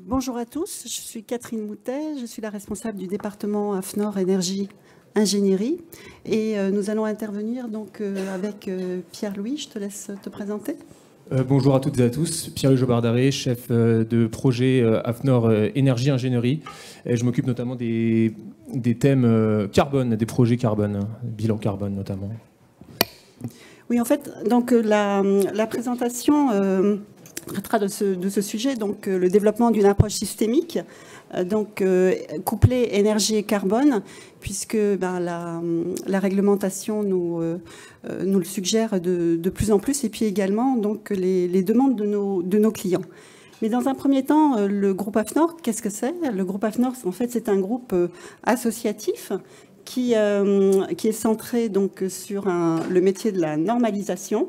Bonjour à tous, je suis Catherine Moutet, je suis la responsable du département AFNOR Énergie Ingénierie et nous allons intervenir donc avec Pierre-Louis, je te laisse te présenter. Bonjour à toutes et à tous, Pierre-Louis Jobardaré, chef de projet AFNOR Énergie Ingénierie. Et je m'occupe notamment des thèmes carbone, des projets carbone, bilan carbone notamment. Oui, en fait, donc la présentation traitera de ce sujet, donc le développement d'une approche systémique, donc couplée énergie et carbone, puisque la réglementation nous le suggère de plus en plus, et puis également donc les demandes de nos clients. Mais dans un premier temps, le groupe AFNOR, qu'est-ce que c'est? Le groupe AFNOR, en fait, c'est un groupe associatif qui est centré donc sur le métier de la normalisation,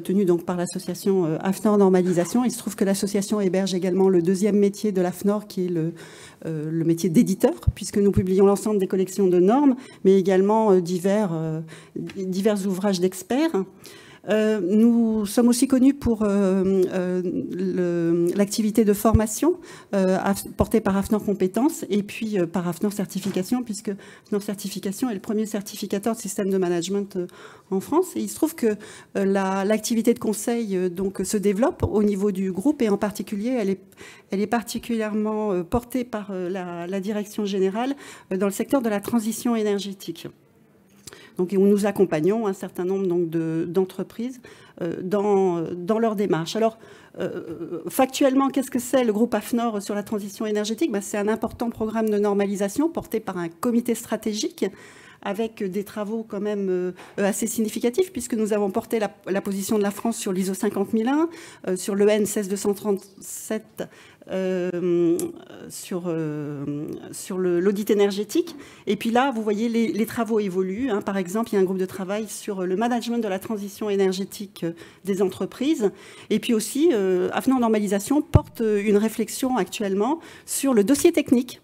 tenu donc par l'association AFNOR Normalisation. Il se trouve que l'association héberge également le deuxième métier de l'AFNOR, qui est le métier d'éditeur, puisque nous publions l'ensemble des collections de normes, mais également divers ouvrages d'experts. Nous sommes aussi connus pour l'activité de formation portée par AFNOR Compétences et puis par AFNOR Certification, puisque AFNOR Certification est le premier certificateur de système de management en France. Et il se trouve que l'activité de conseil donc, se développe au niveau du groupe et en particulier, elle est particulièrement portée par la direction générale dans le secteur de la transition énergétique. Donc, où nous accompagnons un certain nombre d'entreprises dans leur démarche. Alors, factuellement, qu'est-ce que c'est le groupe AFNOR sur la transition énergétique? C'est un important programme de normalisation porté par un comité stratégique avec des travaux quand même assez significatifs, puisque nous avons porté la position de la France sur l'ISO 50001, sur l'EN 16237, sur l'audit énergétique. Et puis là, vous voyez, les travaux évoluent. Par exemple, il y a un groupe de travail sur le management de la transition énergétique des entreprises. Et puis aussi, AFNOR Normalisation porte une réflexion actuellement sur le dossier technique,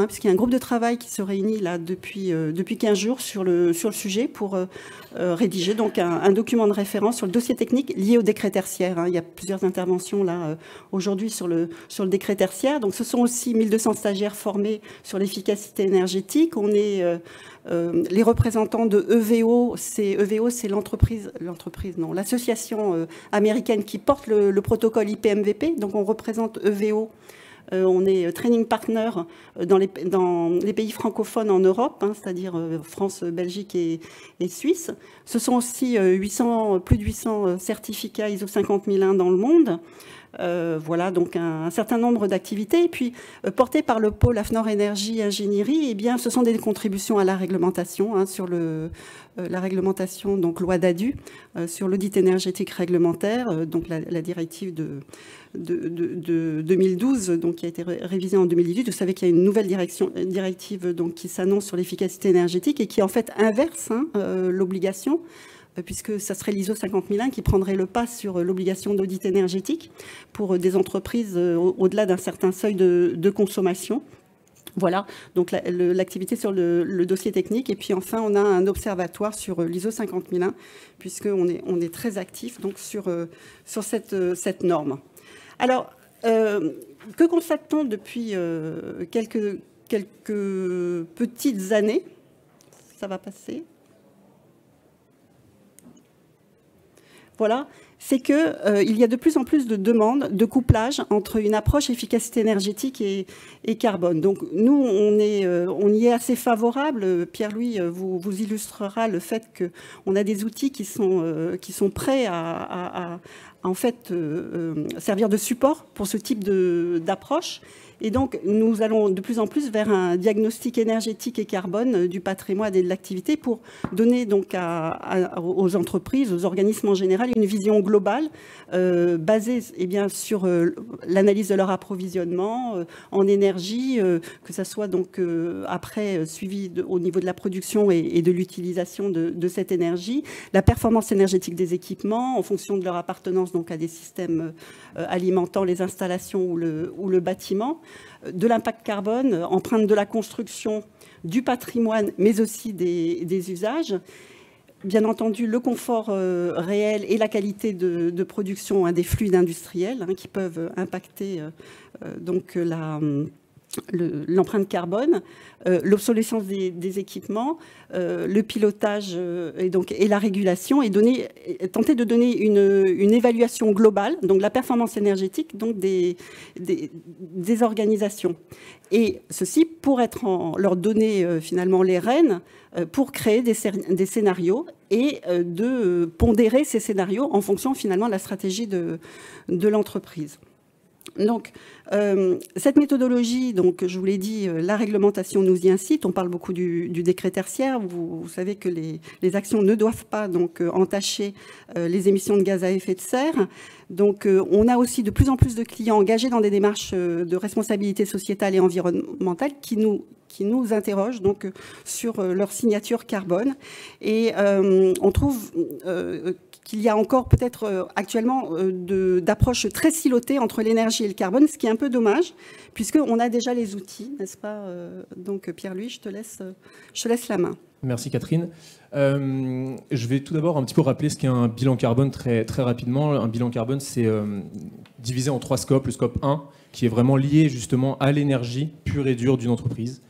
puisqu'il y a un groupe de travail qui se réunit là depuis 15 jours sur le sujet pour rédiger donc un document de référence sur le dossier technique lié au décret tertiaire. Il y a plusieurs interventions là aujourd'hui sur le décret tertiaire. Donc ce sont aussi 1200 stagiaires formés sur l'efficacité énergétique. On est les représentants de EVO, c'est l'association américaine qui porte le protocole IPMVP. Donc on représente EVO. On est training partner dans les pays francophones en Europe, c'est-à-dire France, Belgique et Suisse. Ce sont aussi plus de 800 certificats ISO 50001 dans le monde. Voilà, donc un certain nombre d'activités. Et puis, portées par le pôle AFNOR Énergie Ingénierie, eh bien, ce sont des contributions à la réglementation, sur la réglementation, donc loi DADU, sur l'audit énergétique réglementaire, donc la directive de 2012, donc qui a été révisée en 2018. Vous savez qu'il y a une nouvelle directive donc, qui s'annonce sur l'efficacité énergétique et qui, en fait, inverse l'obligation, puisque ça serait l'ISO 50001 qui prendrait le pas sur l'obligation d'audit énergétique pour des entreprises au-delà d'un certain seuil de consommation. Voilà, donc l'activité sur le dossier technique. Et puis enfin, on a un observatoire sur l'ISO 50001, puisqu'on est très actif donc, sur cette norme. Alors, que constate-t-on depuis quelques petites années? Ça va passer. Voilà, c'est qu'il y a de plus en plus de demandes de couplage entre une approche efficacité énergétique et carbone. Donc nous, on y est assez favorable. Pierre-Louis vous illustrera le fait qu'on a des outils qui sont prêts à en fait servir de support pour ce type d'approche. Et donc, nous allons de plus en plus vers un diagnostic énergétique et carbone du patrimoine et de l'activité pour donner donc aux entreprises, aux organismes en général, une vision globale basée bien, sur l'analyse de leur approvisionnement en énergie, que ça soit donc après suivi au niveau de la production et de l'utilisation de cette énergie, la performance énergétique des équipements en fonction de leur appartenance donc à des systèmes alimentant les installations ou le bâtiment, de l'impact carbone, empreinte de la construction, du patrimoine, mais aussi des usages. bien entendu le confort réel et la qualité de production des fluides industriels qui peuvent impacter donc l'empreinte carbone, l'obsolescence des équipements, le pilotage et la régulation, et tenter de donner une évaluation globale, donc la performance énergétique donc des organisations. Et ceci pour leur donner finalement les rênes pour créer des scénarios et de pondérer ces scénarios en fonction finalement de la stratégie de l'entreprise. Donc, cette méthodologie, donc, je vous l'ai dit, la réglementation nous y incite. On parle beaucoup du décret tertiaire. Vous savez que les actions ne doivent pas donc, entacher les émissions de gaz à effet de serre. Donc, on a aussi de plus en plus de clients engagés dans des démarches de responsabilité sociétale et environnementale qui nous interrogent donc, sur leur signature carbone. Et on trouve qu'il y a encore peut-être actuellement d'approches très silotées entre l'énergie et le carbone, ce qui est un peu dommage, puisqu'on a déjà les outils, n'est-ce pas? Donc Pierre-Louis, je te laisse la main. Merci Catherine. Je vais tout d'abord un petit peu rappeler ce qu'est un bilan carbone très, très rapidement. Un bilan carbone, c'est divisé en 3 scopes. Le scope 1, qui est vraiment lié justement à l'énergie pure et dure d'une entreprise.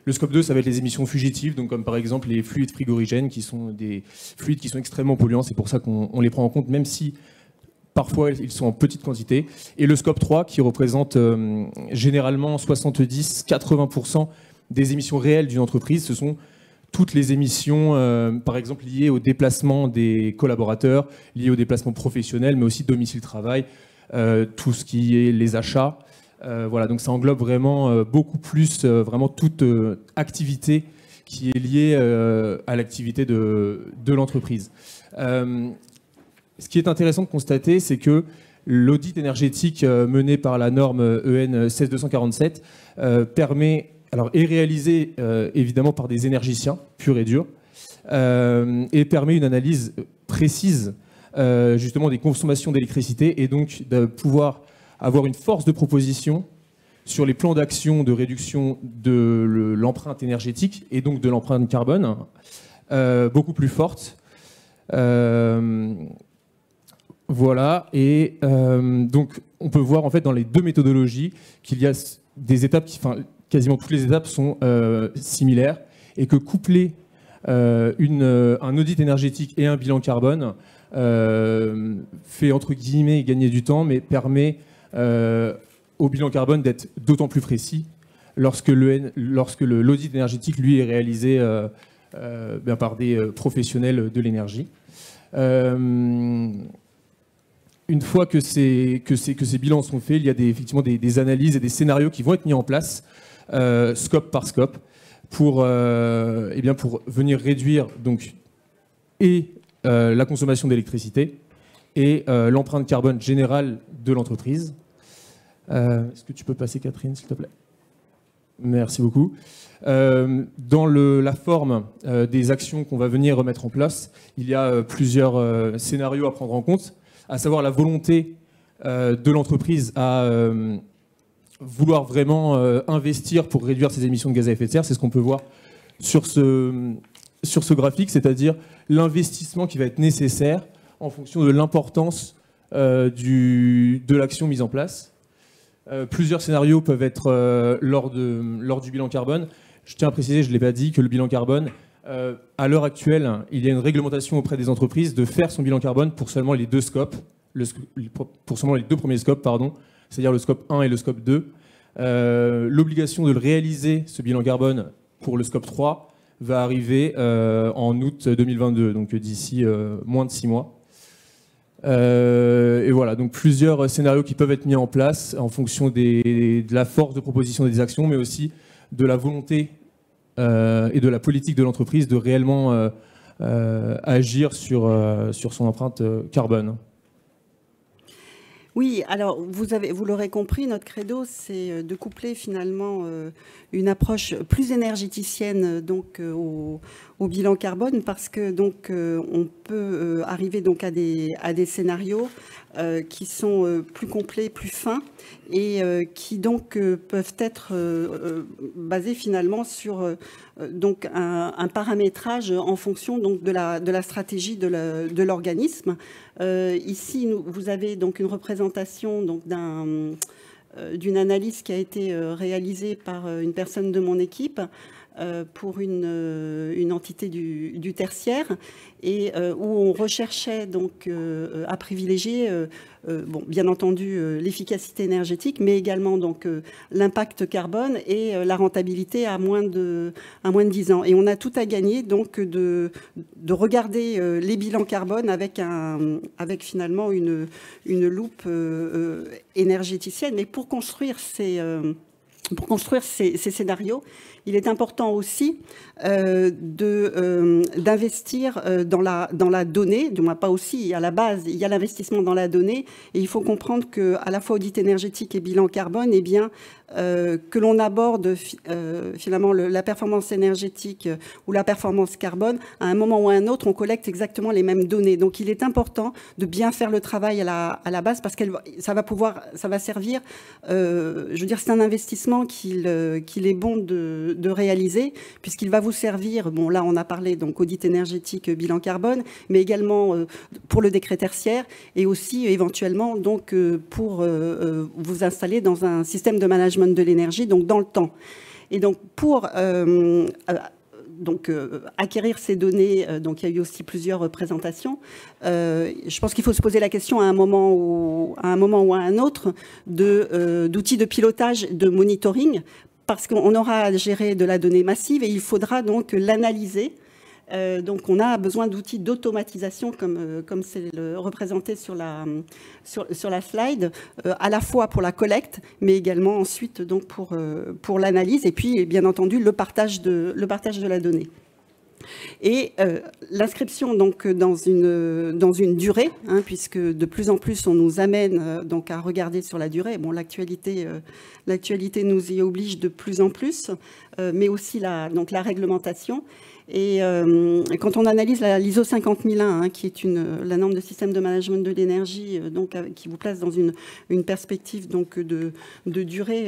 Le scope 2, ça va être les émissions fugitives, donc comme par exemple les fluides frigorigènes, qui sont des fluides qui sont extrêmement polluants. C'est pour ça qu'on les prend en compte, même si parfois ils sont en petite quantité. Et le scope 3, qui représente généralement 70-80% des émissions réelles d'une entreprise. Ce sont toutes les émissions, par exemple, liées au déplacement des collaborateurs, liées au déplacement professionnel, mais aussi domicile-travail, tout ce qui est les achats. Voilà, donc ça englobe vraiment beaucoup plus, vraiment toute activité qui est liée à l'activité de l'entreprise. Ce qui est intéressant de constater, c'est que l'audit énergétique mené par la norme EN 16247 est réalisé évidemment par des énergiciens purs et durs et permet une analyse précise justement des consommations d'électricité et donc de pouvoir avoir une force de proposition sur les plans d'action de réduction de l'empreinte énergétique et donc de l'empreinte carbone beaucoup plus forte. Voilà, et donc on peut voir en fait dans les deux méthodologies qu'il y a des étapes, quasiment toutes les étapes sont similaires et que coupler un audit énergétique et un bilan carbone fait entre guillemets gagner du temps, mais permet au bilan carbone d'être d'autant plus précis lorsque l'audit énergétique lui est réalisé par des professionnels de l'énergie. Une fois que ces bilans sont faits, il y a effectivement des analyses et des scénarios qui vont être mis en place, scope par scope, pour venir réduire donc, la consommation d'électricité et l'empreinte carbone générale de l'entreprise. Est-ce que tu peux passer, Catherine, s'il te plaît? Merci beaucoup. Dans la forme des actions qu'on va venir remettre en place, il y a plusieurs scénarios à prendre en compte, à savoir la volonté de l'entreprise à vouloir vraiment investir pour réduire ses émissions de gaz à effet de serre. C'est ce qu'on peut voir sur ce graphique, c'est-à-dire l'investissement qui va être nécessaire en fonction de l'importance de l'action mise en place. Plusieurs scénarios peuvent être lors du bilan carbone. Je tiens à préciser, je ne l'ai pas dit, que le bilan carbone, à l'heure actuelle, il y a une réglementation auprès des entreprises de faire son bilan carbone pour seulement les deux scopes, pour seulement les deux premiers scopes, pardon, c'est-à-dire le scope 1 et le scope 2. L'obligation de le réaliser, ce bilan carbone, pour le scope 3, va arriver en août 2022, donc d'ici moins de 6 mois. Et voilà, donc plusieurs scénarios qui peuvent être mis en place en fonction de la force de proposition des actions, mais aussi de la volonté et de la politique de l'entreprise de réellement agir sur son empreinte carbone. Oui, alors vous l'aurez compris, notre credo, c'est de coupler finalement une approche plus énergéticienne donc au bilan carbone, parce que donc on peut arriver donc à des scénarios qui sont plus complets, plus fins, et qui donc peuvent être basés finalement sur donc un paramétrage en fonction donc de la stratégie de l'organisme. Ici, vous avez donc une représentation donc d'une analyse qui a été réalisée par une personne de mon équipe pour une entité du tertiaire, et où on recherchait donc à privilégier bon, bien entendu l'efficacité énergétique, mais également donc l'impact carbone et la rentabilité à moins de 10 ans. Et on a tout à gagner donc de regarder les bilans carbone avec finalement une loupe énergéticienne. Mais pour construire ces scénarios, il est important aussi d'investir dans la donnée, du moins pas aussi, à la base, il y a l'investissement dans la donnée, et il faut comprendre qu'à la fois audit énergétique et bilan carbone, eh bien, que l'on aborde finalement la performance énergétique ou la performance carbone, à un moment ou à un autre, on collecte exactement les mêmes données. Donc il est important de bien faire le travail à la base, parce que ça va servir, je veux dire, c'est un investissement qu'il est bon de réaliser, puisqu'il va vous servir, bon là on a parlé donc audit énergétique, bilan carbone, mais également pour le décret tertiaire, et aussi éventuellement donc pour vous installer dans un système de management de l'énergie, donc dans le temps. Et donc pour acquérir ces données, donc il y a eu aussi plusieurs présentations. Je pense qu'il faut se poser la question à un moment ou à un autre d'outils de pilotage, de monitoring, parce qu'on aura à gérer de la donnée massive et il faudra donc l'analyser. Donc on a besoin d'outils d'automatisation comme c'est représenté sur la slide, à la fois pour la collecte, mais également ensuite donc pour l'analyse, et puis bien entendu le partage de la donnée. Et l'inscription donc dans une durée, hein, puisque de plus en plus on nous amène donc à regarder sur la durée. Bon, l'actualité nous y oblige de plus en plus, mais aussi donc la réglementation. Et quand on analyse l'ISO 50001, hein, qui est la norme de système de management de l'énergie, donc qui vous place dans une perspective donc de durée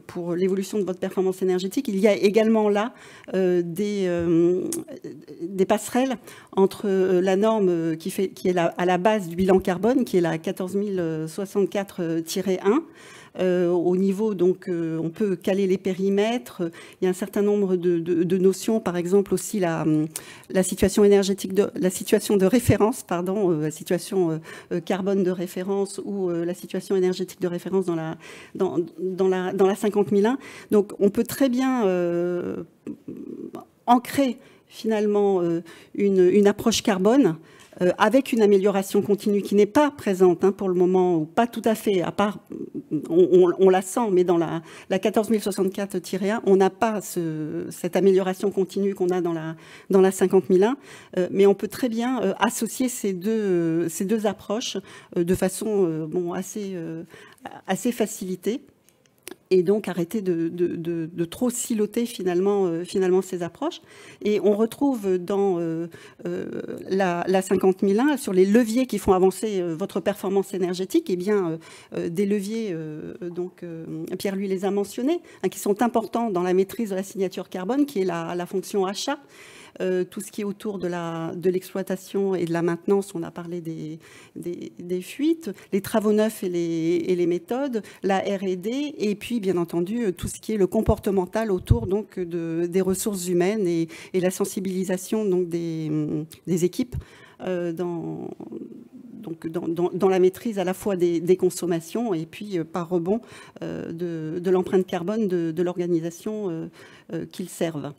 pour l'évolution de votre performance énergétique, il y a également là des passerelles entre la norme qui est à la base du bilan carbone, qui est la 14064-1. Au niveau, donc, on peut caler les périmètres. Il y a un certain nombre de notions, par exemple aussi la situation énergétique, la situation de référence, pardon, la situation carbone de référence, ou la situation énergétique de référence dans la 50001. Donc, on peut très bien ancrer finalement une approche carbone avec une amélioration continue qui n'est pas présente pour le moment, ou pas tout à fait, à part, on la sent, mais dans la 14064-1, on n'a pas cette amélioration continue qu'on a dans la 50001, mais on peut très bien associer ces deux approches de façon assez facilitée. Et donc arrêter de trop siloter finalement ces approches. Et on retrouve dans la 50001, sur les leviers qui font avancer votre performance énergétique, et bien des leviers, donc Pierre-Louis les a mentionnés, hein, qui sont importants dans la maîtrise de la signature carbone, qui est la fonction achat. Tout ce qui est autour de l'exploitation et de la maintenance, on a parlé des fuites, les travaux neufs et les méthodes, la R&D, et puis bien entendu tout ce qui est le comportemental autour donc des ressources humaines et la sensibilisation donc des équipes dans la maîtrise à la fois des consommations et puis par rebond de l'empreinte carbone de l'organisation qu'ils servent.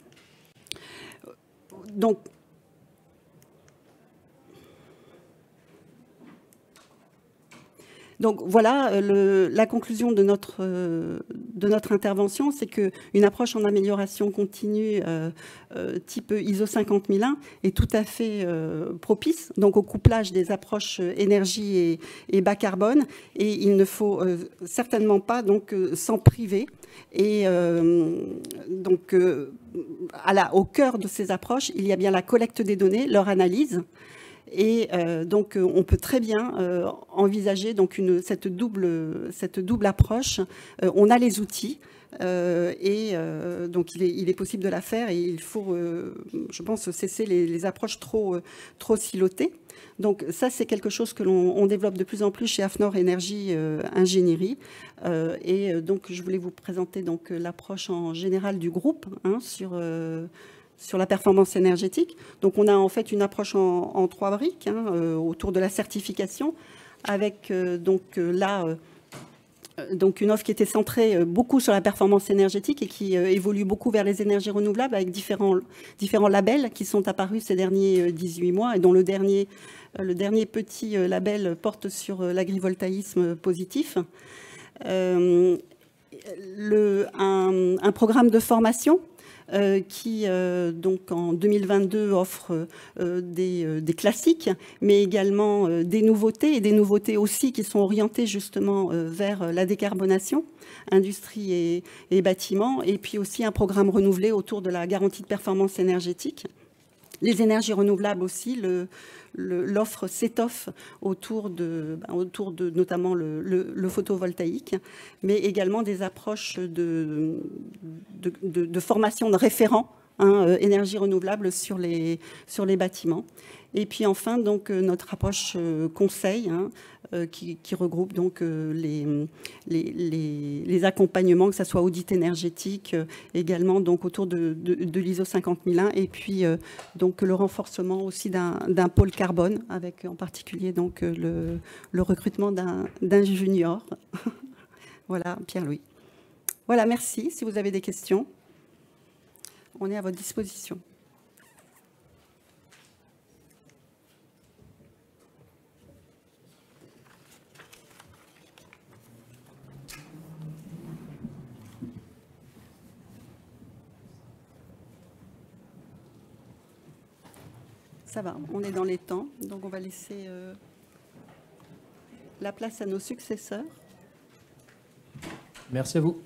Donc voilà, la conclusion de notre intervention, c'est qu'une approche en amélioration continue type ISO 50001 est tout à fait propice donc au couplage des approches énergie et bas carbone, et il ne faut certainement pas donc s'en priver. Et donc au cœur de ces approches, il y a bien la collecte des données, leur analyse. Et donc, on peut très bien envisager donc cette double approche. On a les outils et donc il est possible de la faire, et il faut, je pense, cesser les approches trop silotées. Donc ça, c'est quelque chose que l'on développe de plus en plus chez AFNOR Énergie Ingénierie. Et donc, je voulais vous présenter donc l'approche en général du groupe sur la performance énergétique. Donc, on a en fait une approche en 3 briques autour de la certification, avec donc une offre qui était centrée beaucoup sur la performance énergétique et qui évolue beaucoup vers les énergies renouvelables, avec différents labels qui sont apparus ces derniers 18 mois, et dont le dernier petit label porte sur l'agrivoltaïsme positif. Un programme de formation qui, donc en 2022, offre des classiques, mais également des nouveautés, et des nouveautés aussi qui sont orientées justement vers la décarbonation, industrie et bâtiments, et puis aussi un programme renouvelé autour de la garantie de performance énergétique. Les énergies renouvelables aussi, l'offre s'étoffe autour de notamment le photovoltaïque, mais également des approches de formation de référents énergie renouvelable sur les bâtiments. Et puis enfin, donc, notre approche conseil qui regroupe donc les accompagnements, que ce soit audit énergétique, également donc autour de l'ISO 50001, et puis donc le renforcement aussi d'un pôle carbone, avec en particulier donc le recrutement d'un junior. Voilà, Pierre-Louis. Voilà, merci. Si vous avez des questions, on est à votre disposition. Ça va, on est dans les temps, donc on va laisser la place à nos successeurs. Merci à vous.